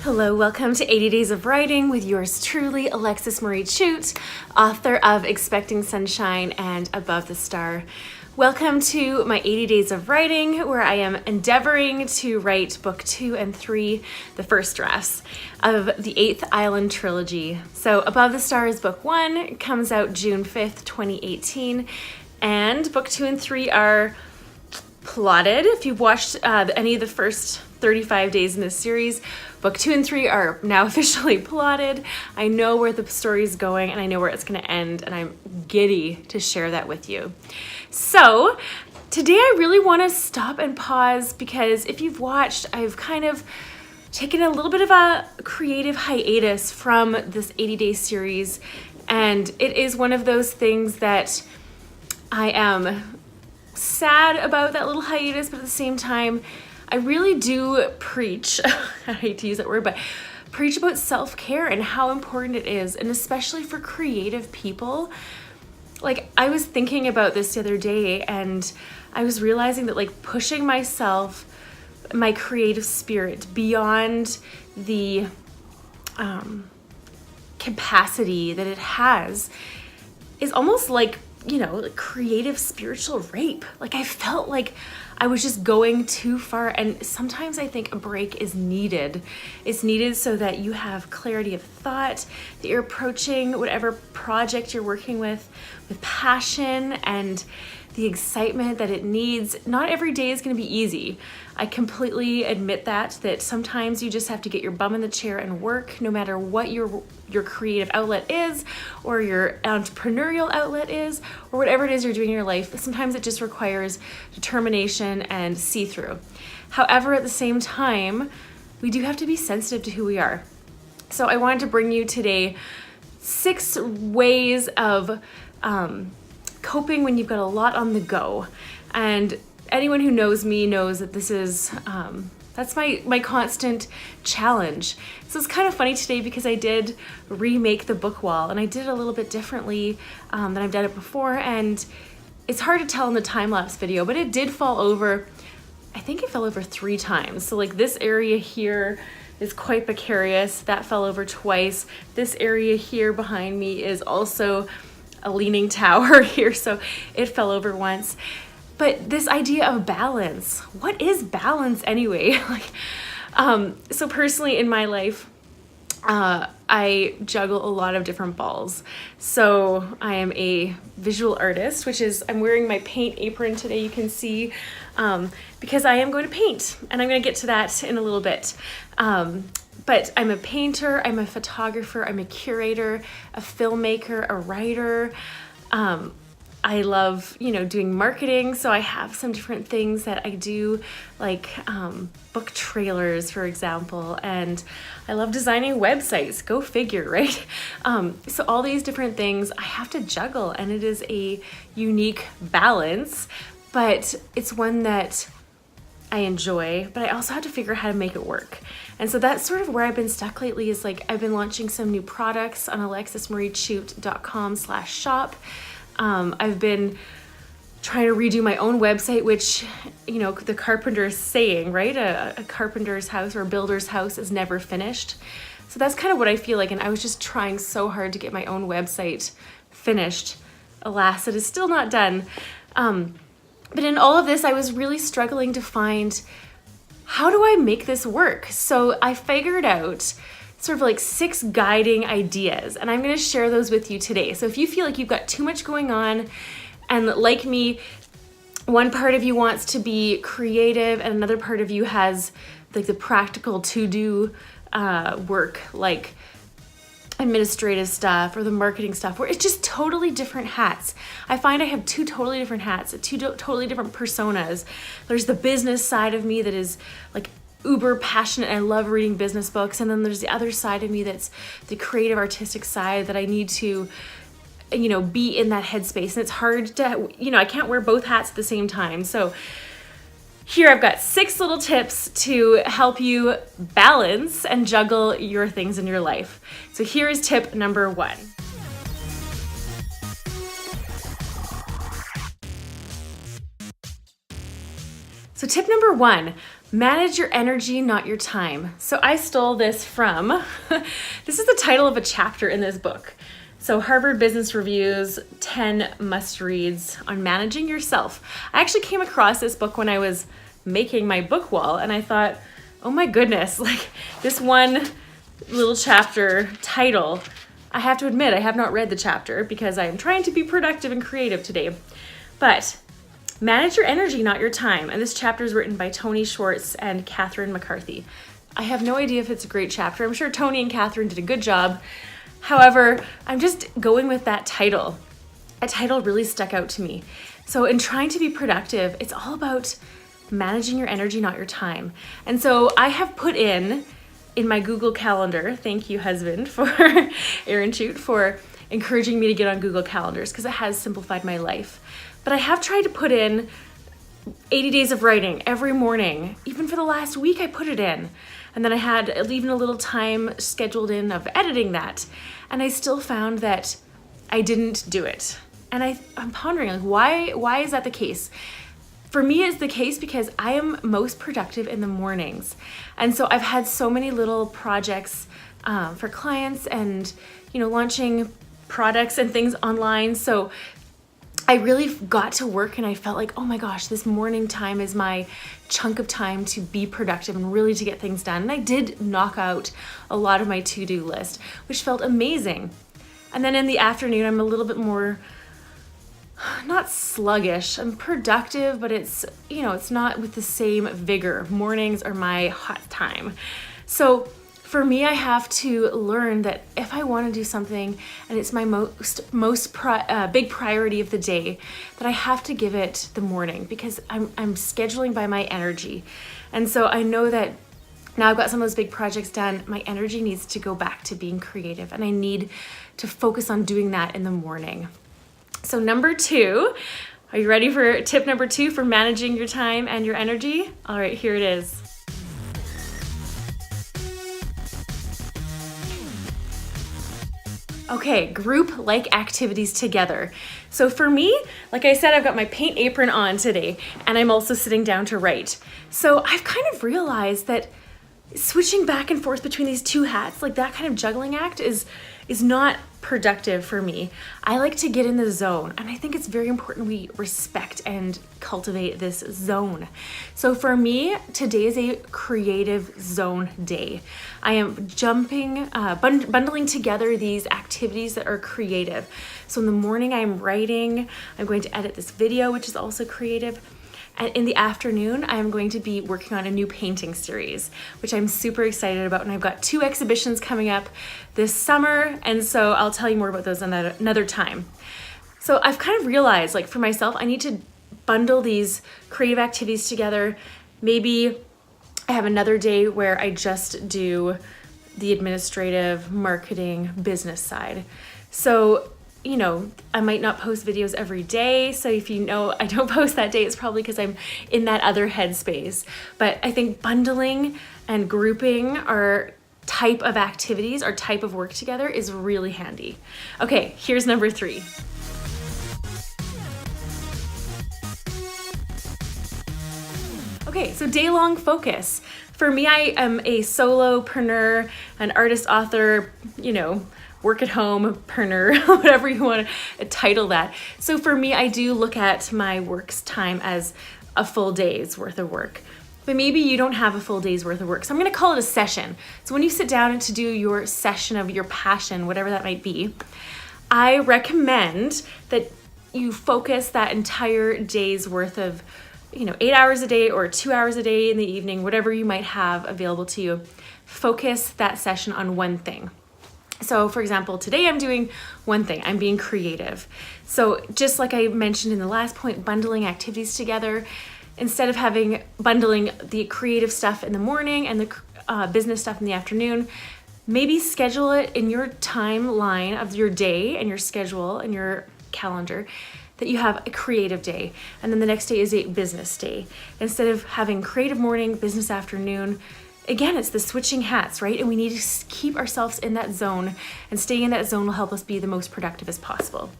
Hello, welcome to 80 Days of Writing with yours truly, Alexis Marie Chute, author of Expecting Sunshine and Above the Star. Welcome to my 80 Days of Writing, where I am endeavoring to write book 2 and 3, the first drafts of the 8th Island Trilogy. So Above the Star is book 1, it comes out June 5th, 2018, and book 2 and 3 are plotted. If you've watched any of the first 35 days in this series, book 2 and 3 are now officially plotted. I know where the story is going and I know where it's going to end, and I'm giddy to share that with you. So today I really want to stop and pause because if you've watched, I've kind of taken a little bit of a creative hiatus from this 80-day series, and it is one of those things that I am sad about, that little hiatus, but at the same time I really do preach, I hate to use that word, but preach about self-care and how important it is, and especially for creative people. Like, I was thinking about this the other day and I was realizing that like pushing myself, my creative spirit beyond the capacity that it has is almost like, you know, like creative spiritual rape. Like I felt like I was just going too far, and sometimes I think a break is needed. It's needed so that you have clarity of thought, that you're approaching whatever project you're working with passion and the excitement that it needs. Not every day is going to be easy. I completely admit that sometimes you just have to get your bum in the chair and work, no matter what your creative outlet is, or your entrepreneurial outlet is, or whatever it is you're doing in your life. Sometimes it just requires determination and see-through. However, at the same time, we do have to be sensitive to who we are. So I wanted to bring you today 6 ways of coping when you've got a lot on the go. And anyone who knows me knows that this is that's my constant challenge. So it's kind of funny today because I did remake the book wall, and I did it a little bit differently than I've done it before, and it's hard to tell in the time-lapse video, but it did fall over. I think it fell over 3 times. So like this area here is quite precarious. That fell over twice. This area here behind me is also a leaning tower here, so it fell over once. But this idea of balance, what is balance anyway? So personally in my life, I juggle a lot of different balls. So I am a visual artist, which is, I'm wearing my paint apron today, you can see, because I am going to paint, and I'm going to get to that in a little bit. But I'm a painter, I'm a photographer, I'm a curator, a filmmaker, a writer. I love, doing marketing. So I have some different things that I do, like book trailers, for example. And I love designing websites. Go figure, right? So all these different things I have to juggle, and it is a unique balance, but it's one that I enjoy, but I also have to figure out how to make it work. And so that's sort of where I've been stuck lately, is like I've been launching some new products on alexismariechute.com/shop. I've been trying to redo my own website, which, the carpenter's saying, right? A carpenter's house or a builder's house is never finished. So that's kind of what I feel like. And I was just trying so hard to get my own website finished. Alas, it is still not done. But in all of this, I was really struggling to find, how do I make this work? So I figured out sort of like 6 guiding ideas, and I'm going to share those with you today. So if you feel like you've got too much going on, and like me, one part of you wants to be creative and another part of you has like the practical to-do work, like administrative stuff or the marketing stuff, where it's just totally different hats. I find I have 2 totally different hats, 2 totally different personas. There's the business side of me that is like uber passionate. I love reading business books. And then there's the other side of me that's the creative artistic side that I need to, be in that headspace. And it's hard to, I can't wear both hats at the same time. So here I've got 6 little tips to help you balance and juggle your things in your life. So here is tip number 1. So tip number 1, manage your energy, not your time. So I stole this from, this is the title of a chapter in this book. So Harvard Business Review's 10 must-reads on managing yourself. I actually came across this book when I was making my book wall, and I thought, oh my goodness, like this one little chapter title, I have to admit I have not read the chapter because I am trying to be productive and creative today. But manage your energy, not your time. And this chapter is written by Tony Schwartz and Catherine McCarthy. I have no idea if it's a great chapter. I'm sure Tony and Catherine did a good job. However, I'm just going with that title. That title really stuck out to me. So in trying to be productive, it's all about managing your energy, not your time. And so I have put in my Google Calendar, thank you husband for Aaron Chute for encouraging me to get on Google Calendars because it has simplified my life. But I have tried to put in 80 days of writing every morning. Even for the last week, I put it in. And then I had even a little time scheduled in of editing that. And I still found that I didn't do it. And I'm pondering, like, why is that the case? For me, it's the case because I am most productive in the mornings. And so I've had so many little projects for clients and, launching products and things online. So I really got to work and I felt like, oh my gosh, this morning time is my chunk of time to be productive and really to get things done. And I did knock out a lot of my to-do list, which felt amazing. And then in the afternoon, I'm a little bit more, not sluggish. I'm productive, but it's not with the same vigor. Mornings are my hot time. So for me, I have to learn that if I want to do something and it's my big priority of the day, that I have to give it the morning because I'm scheduling by my energy. And so I know that now I've got some of those big projects done, my energy needs to go back to being creative and I need to focus on doing that in the morning. So number 2, are you ready for tip number 2 for managing your time and your energy? All right, here it is. Okay, group like activities together. So for me, like I said, I've got my paint apron on today and I'm also sitting down to write. So I've kind of realized that switching back and forth between these two hats, like that kind of juggling act is not productive for me. I like to get in the zone, and I think it's very important we respect and cultivate this zone. So for me, today is a creative zone day. I am bundling together these activities that are creative. So in the morning, I'm writing, I'm going to edit this video, which is also creative. And in the afternoon, I'm going to be working on a new painting series, which I'm super excited about. And I've got 2 exhibitions coming up this summer. And so I'll tell you more about those another time. So I've kind of realized, like for myself, I need to bundle these creative activities together. Maybe I have another day where I just do the administrative, marketing, business side. So I might not post videos every day. So if I don't post that day, it's probably because I'm in that other headspace. But I think bundling and grouping our type of activities, our type of work together is really handy. Okay, here's number 3. Okay, so day-long focus. For me, I am a solopreneur, an artist, author, work at home-preneur, whatever you want to title that. So for me, I do look at my work's time as a full day's worth of work. But maybe you don't have a full day's worth of work. So I'm going to call it a session. So when you sit down to do your session of your passion, whatever that might be, I recommend that you focus that entire day's worth of 8 hours a day or 2 hours a day in the evening, whatever you might have available to you. Focus that session on one thing. So for example, today I'm doing one thing, I'm being creative. So just like I mentioned in the last point, bundling activities together, instead of bundling the creative stuff in the morning and the business stuff in the afternoon, maybe schedule it in your timeline of your day and your schedule and your calendar that you have a creative day. And then the next day is a business day. Instead of having creative morning, business afternoon, again, it's the switching hats, right? And we need to keep ourselves in that zone, and staying in that zone will help us be the most productive as possible.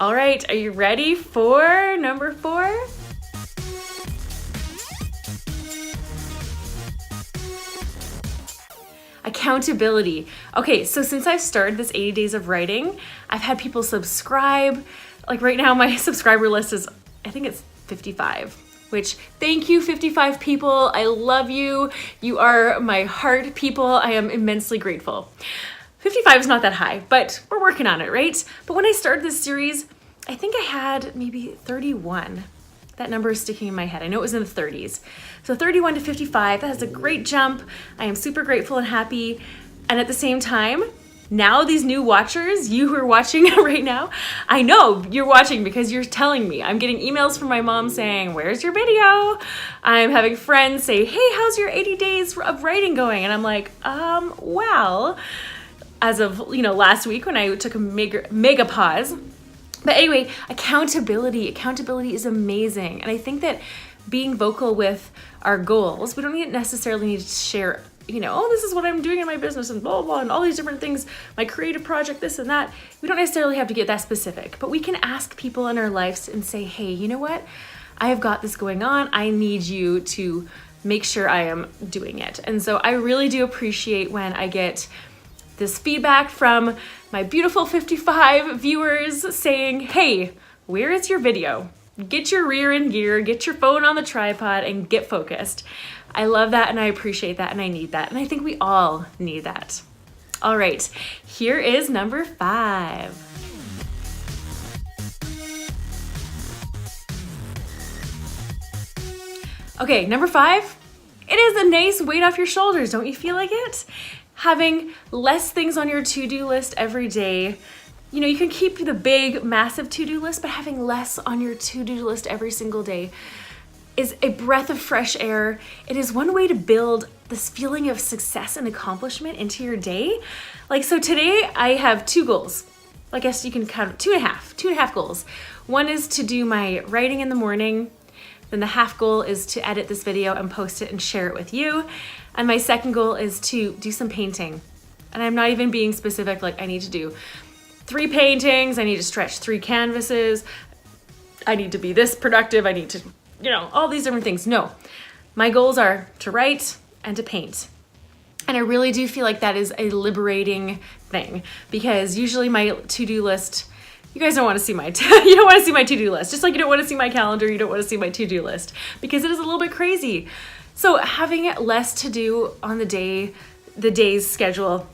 All right, are you ready for number 4? Accountability. Okay, so since I've started this 80 days of writing, I've had people subscribe. Like right now, my subscriber list is, I think it's 55, which thank you 55 people. I love you. You are my heart people. I am immensely grateful. 55 is not that high, but we're working on it, right? But when I started this series, I think I had maybe 31. That number is sticking in my head. I know it was in the 30s. So 31 to 55, that is a great jump. I am super grateful and happy. And at the same time, now these new watchers, you who are watching right now, I know you're watching because you're telling me. I'm getting emails from my mom saying, where's your video? I'm having friends say, hey, how's your 80 days of writing going? And I'm like, well, as of last week when I took a mega pause. But anyway, accountability is amazing. And I think that being vocal with our goals, we don't necessarily need to share, this is what I'm doing in my business and blah, blah, and all these different things, my creative project, this and that. We don't necessarily have to get that specific, but we can ask people in our lives and say, hey, you know what? I have got this going on. I need you to make sure I am doing it. And so I really do appreciate when I get this feedback from my beautiful 55 viewers saying, hey, where is your video? Get your rear in gear, get your phone on the tripod, and get focused. I love that, and I appreciate that, and I need that, and I think we all need that. All right, here is number 5. Okay, number 5, it is a nice weight off your shoulders. Don't you feel like it? Having less things on your to-do list every day. You can keep the big, massive to-do list, but having less on your to-do list every single day is a breath of fresh air. It is one way to build this feeling of success and accomplishment into your day. So today I have 2 goals. I guess you can count 2.5 goals. One is to do my writing in the morning. Then the half goal is to edit this video and post it and share it with you. And my second goal is to do some painting. And I'm not even being specific, I need to do 3 paintings, I need to stretch 3 canvases, I need to be this productive, I need to, all these different things. No, my goals are to write and to paint. And I really do feel like that is a liberating thing, because usually my to-do list, you guys don't want to see my, you don't want to see my to-do list. Just like you don't want to see my calendar, you don't want to see my to-do list, because it is a little bit crazy. So having less to do on the day's schedule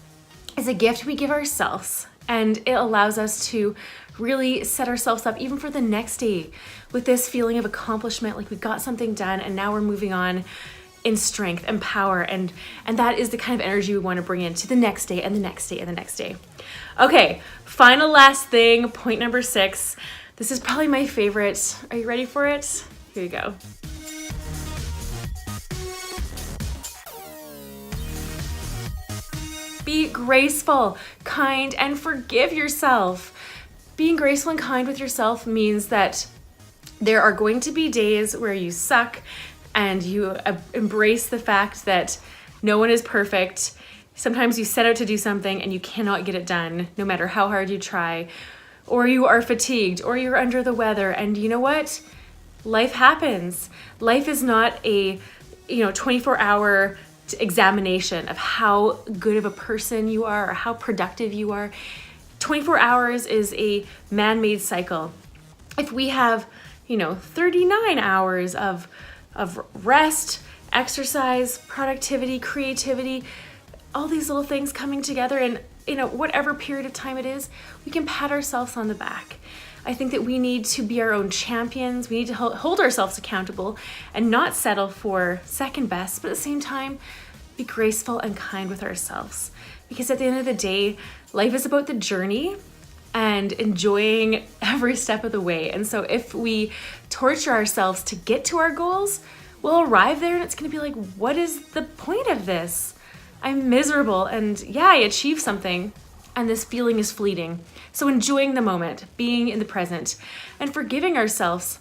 is a gift we give ourselves, and it allows us to really set ourselves up even for the next day with this feeling of accomplishment, like we got something done and now we're moving on in strength and power, and that is the kind of energy we want to bring into the next day and the next day and the next day. Okay, final last thing, point number 6. This is probably my favorite. Are you ready for it? Here you go. Be graceful, kind, and forgive yourself. Being graceful and kind with yourself means that there are going to be days where you suck, and you embrace the fact that no one is perfect. Sometimes you set out to do something and you cannot get it done, no matter how hard you try, or you are fatigued, or you're under the weather. And you know what? Life happens. Life is not a 24-hour examination of how good of a person you are or how productive you are. 24 hours is a man-made cycle. If we have 39 hours of rest, exercise, productivity, creativity, all these little things coming together in whatever period of time it is, we can pat ourselves on the back. I think that we need to be our own champions. We need to hold ourselves accountable and not settle for second best, but at the same time, be graceful and kind with ourselves. Because at the end of the day, life is about the journey and enjoying every step of the way. And so if we torture ourselves to get to our goals, we'll arrive there and it's going to be like, what is the point of this? I'm miserable, and yeah, I achieved something, and this feeling is fleeting. So enjoying the moment, being in the present, and forgiving ourselves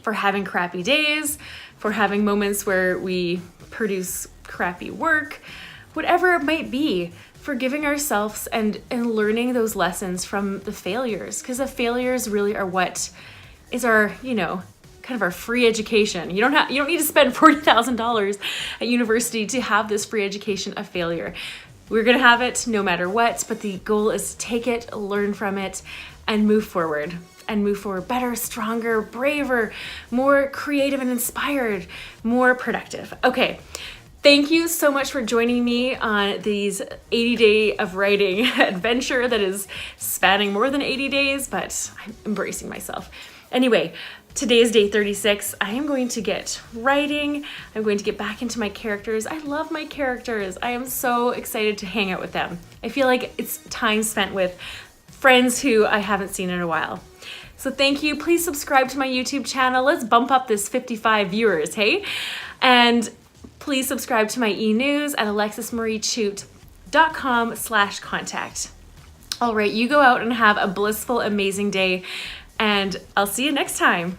for having crappy days, for having moments where we produce crappy work, whatever it might be. Forgiving ourselves and learning those lessons from the failures, because the failures really are what is our, kind of our free education. You don't need to spend $40,000 at university to have this free education of failure. We're gonna have it no matter what, but the goal is to take it, learn from it, and move forward. And move forward better, stronger, braver, more creative and inspired, more productive. Okay, thank you so much for joining me on these 80-day of writing adventure that is spanning more than 80 days, but I'm embracing myself. Anyway, today is day 36. I am going to get writing. I'm going to get back into my characters. I love my characters. I am so excited to hang out with them. I feel like it's time spent with friends who I haven't seen in a while. So thank you. Please subscribe to my YouTube channel. Let's bump up this 55 viewers, hey? And please subscribe to my e-news at alexismariechute.com/contact. All right, you go out and have a blissful, amazing day, and I'll see you next time.